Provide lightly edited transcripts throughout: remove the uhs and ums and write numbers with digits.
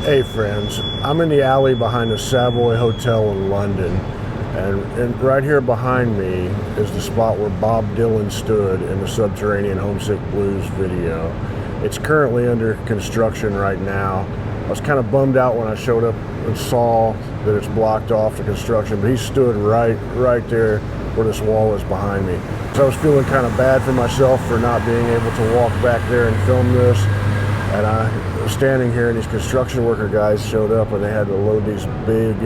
Hey friends, I'm in the alley behind the Savoy Hotel in London, and right here behind me is the spot where Bob Dylan stood in the Subterranean Homesick Blues video. It's currently under construction right now. I was kind of bummed out when I showed up and saw that it's blocked off the construction, but he stood right there where this wall is behind me. So I was feeling kind of bad for myself for not being able to walk back there and film this. And I was standing here, and these construction worker guys showed up, and they had to load these big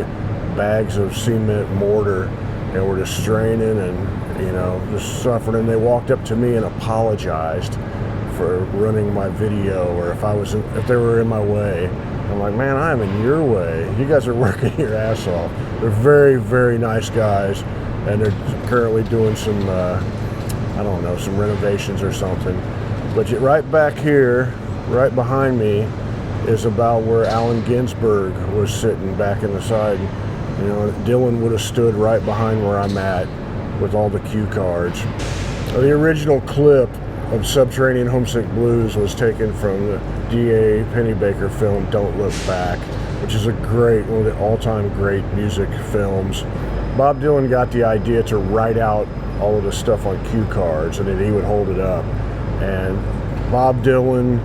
bags of cement mortar, and were just straining and, you know, just suffering. And they walked up to me and apologized for running my video, or if they were in my way. I'm like, man, I'm in your way. You guys are working your ass off. They're very, very nice guys, and they're currently doing some, I don't know, some renovations or something. But right back here, right behind me, is about where Allen Ginsberg was sitting back in the side. You know, Dylan would have stood right behind where I'm at with all the cue cards. The original clip of Subterranean Homesick Blues was taken from the D.A. Pennebaker film Don't Look Back, which is one of the all-time great music films. Bob Dylan got the idea to write out all of the stuff on cue cards, and then he would hold it up. And Bob Dylan,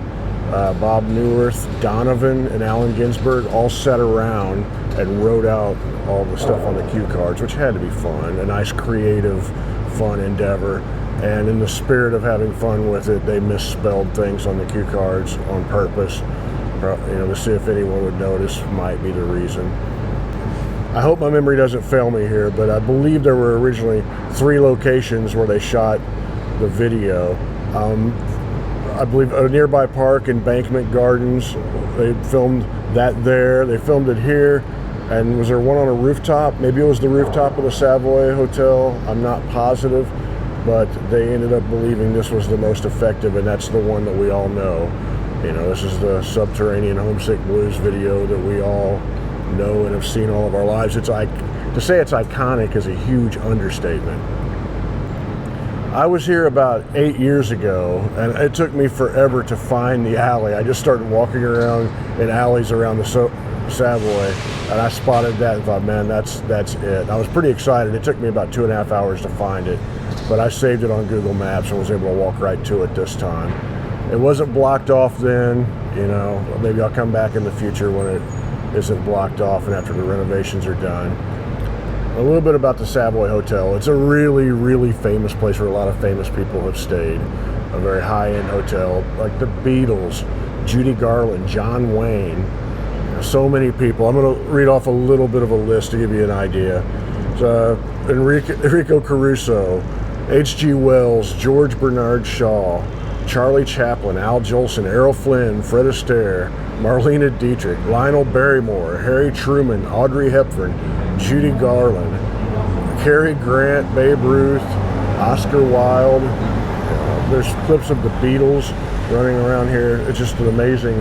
Bob Newirth, Donovan, and Allen Ginsberg all sat around and wrote out all the stuff on the cue cards, which had to be fun, a nice creative, fun endeavor. And in the spirit of having fun with it, they misspelled things on the cue cards on purpose, you know, to see if anyone would notice. Might be the reason. I hope my memory doesn't fail me here, but I believe there were originally 3 locations where they shot the video. I believe a nearby park, Embankment Gardens, they filmed that there. They filmed it here, and was there one on a rooftop? Maybe it was the rooftop of the Savoy Hotel. I'm not positive, but they ended up believing this was the most effective, and that's the one that we all know. You know, this is the Subterranean Homesick Blues video that we all know and have seen all of our lives. It's like, to say it's iconic is a huge understatement. I was here about 8 years ago, and it took me forever to find the alley. I just started walking around in alleys around the Savoy, and I spotted that and thought, man, that's it. I was pretty excited. It took me about 2.5 hours to find it, but I saved it on Google Maps and was able to walk right to it this time. It wasn't blocked off then, you know. Maybe I'll come back in the future when it isn't blocked off and after the renovations are done. A little bit about the Savoy Hotel. It's a really, really famous place where a lot of famous people have stayed. A very high-end hotel, like the Beatles, Judy Garland, John Wayne. You know, so many people. I'm going to read off a little bit of a list to give you an idea. So, Enrico Caruso, H.G. Wells, George Bernard Shaw, Charlie Chaplin, Al Jolson, Errol Flynn, Fred Astaire, Marlene Dietrich, Lionel Barrymore, Harry Truman, Audrey Hepburn, Judy Garland, Cary Grant, Babe Ruth, Oscar Wilde. There's clips of the Beatles running around here. It's just an amazing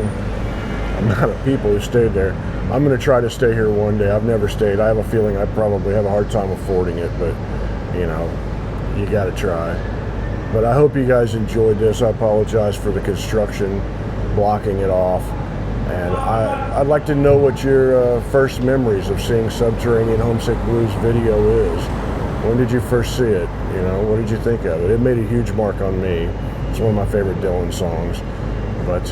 amount of people who stayed there. I'm going to try to stay here one day. I've never stayed. I have a feeling I probably have a hard time affording it, but, you know, you got to try. But I hope you guys enjoyed this. I apologize for the construction blocking it off. And I'd like to know what your first memories of seeing Subterranean Homesick Blues video is. When did you first see it? You know, what did you think of it? It made a huge mark on me. It's one of my favorite Dylan songs. But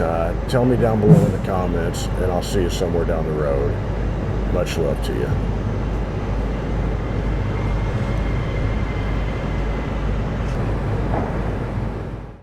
tell me down below in the comments, and I'll see you somewhere down the road. Much love to you.